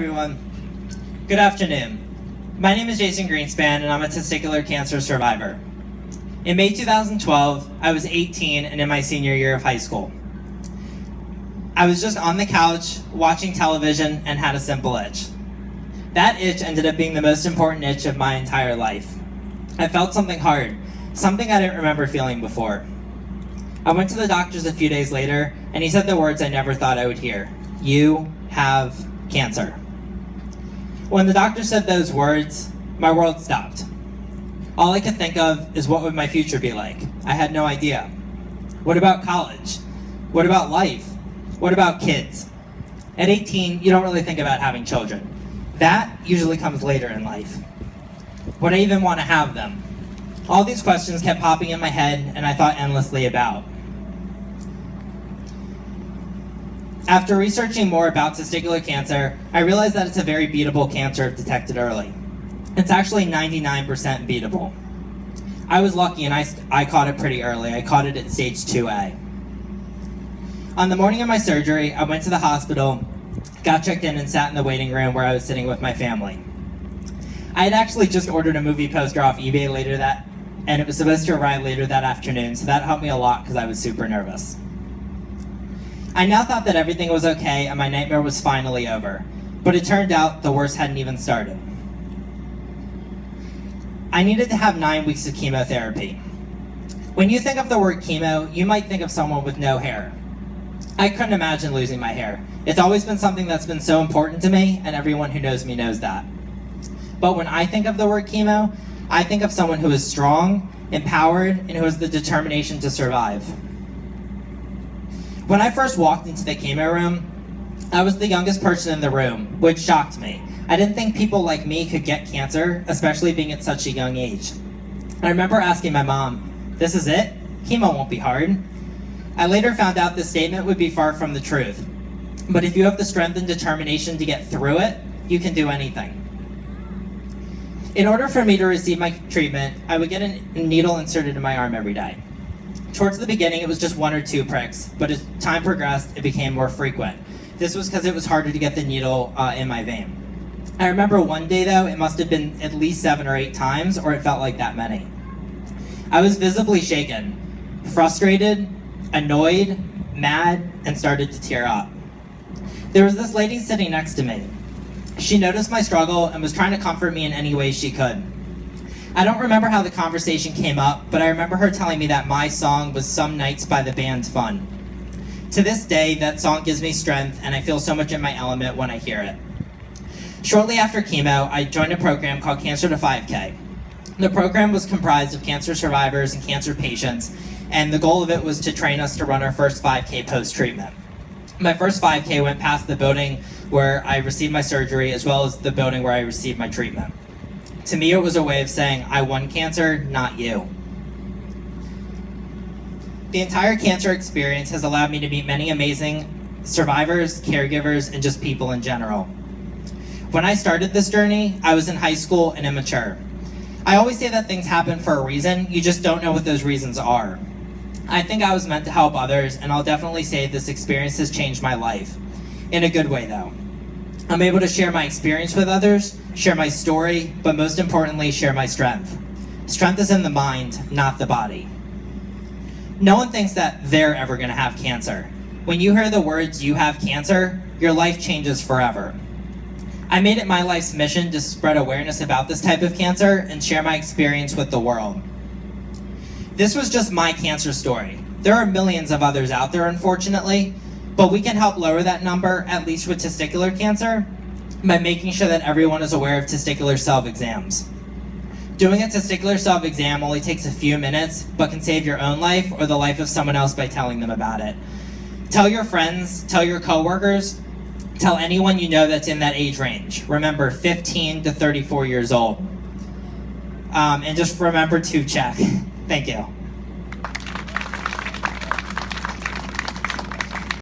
everyone. Good afternoon. My name is Jason Greenspan, and I'm a testicular cancer survivor. In May 2012, I was 18 and in my senior year of high school. I was just on the couch watching television and had a simple itch. That itch ended up being the most important itch of my entire life. I felt something hard, something I didn't remember feeling before. I went to the doctors a few days later, and he said the words I never thought I would hear. You have cancer. When the doctor said those words, my world stopped. All I could think of is what would my future be like. I had no idea. What about college? What about life? What about kids? At 18, you don't really think about having children. That usually comes later in life. Would I even want to have them? All these questions kept popping in my head, and I thought endlessly about. After researching more about testicular cancer, I realized that it's a very beatable cancer if detected early. It's actually 99% beatable. I was lucky and I caught it pretty early. I caught it at stage 2A. On the morning of my surgery, I went to the hospital, got checked in, and sat in the waiting room where I was sitting with my family. I had actually just ordered a movie poster off eBay and it was supposed to arrive later that afternoon, so that helped me a lot because I was super nervous. I now thought that everything was okay and my nightmare was finally over, but it turned out the worst hadn't even started. I needed to have 9 weeks of chemotherapy. When you think of the word chemo, you might think of someone with no hair. I couldn't imagine losing my hair. It's always been something that's been so important to me, and everyone who knows me knows that. But when I think of the word chemo, I think of someone who is strong, empowered, and who has the determination to survive. When I first walked into the chemo room, I was the youngest person in the room, which shocked me. I didn't think people like me could get cancer, especially being at such a young age. I remember asking my mom, "This is it? Chemo won't be hard." I later found out this statement would be far from the truth. But if you have the strength and determination to get through it, you can do anything. In order for me to receive my treatment, I would get a needle inserted in my arm every day. Towards the beginning, it was just 1 or 2 pricks, but as time progressed, it became more frequent. This was because it was harder to get the needle in my vein. I remember one day, though, it must have been at least 7 or 8 times, or it felt like that many. I was visibly shaken, frustrated, annoyed, mad, and started to tear up. There was this lady sitting next to me. She noticed my struggle and was trying to comfort me in any way she could. I don't remember how the conversation came up, but I remember her telling me that my song was Some Nights by the band Fun. To this day, that song gives me strength, and I feel so much in my element when I hear it. Shortly after chemo, I joined a program called Cancer to 5K. The program was comprised of cancer survivors and cancer patients, and the goal of it was to train us to run our first 5K post-treatment. My first 5K went past the building where I received my surgery, as well as the building where I received my treatment. To me, it was a way of saying, I won cancer, not you. The entire cancer experience has allowed me to meet many amazing survivors, caregivers, and just people in general. When I started this journey, I was in high school and immature. I always say that things happen for a reason, you just don't know what those reasons are. I think I was meant to help others, and I'll definitely say this experience has changed my life. In a good way, though. I'm able to share my experience with others, share my story, but most importantly, share my strength. Strength is in the mind, not the body. No one thinks that they're ever going to have cancer. When you hear the words, "you have cancer," your life changes forever. I made it my life's mission to spread awareness about this type of cancer and share my experience with the world. This was just my cancer story. There are millions of others out there, unfortunately, but we can help lower that number, at least with testicular cancer, by making sure that everyone is aware of testicular self-exams. Doing a testicular self-exam only takes a few minutes, but can save your own life or the life of someone else by telling them about it. Tell your friends, tell your coworkers, tell anyone you know that's in that age range. Remember, 15 to 34 years old. And just remember to check. Thank you.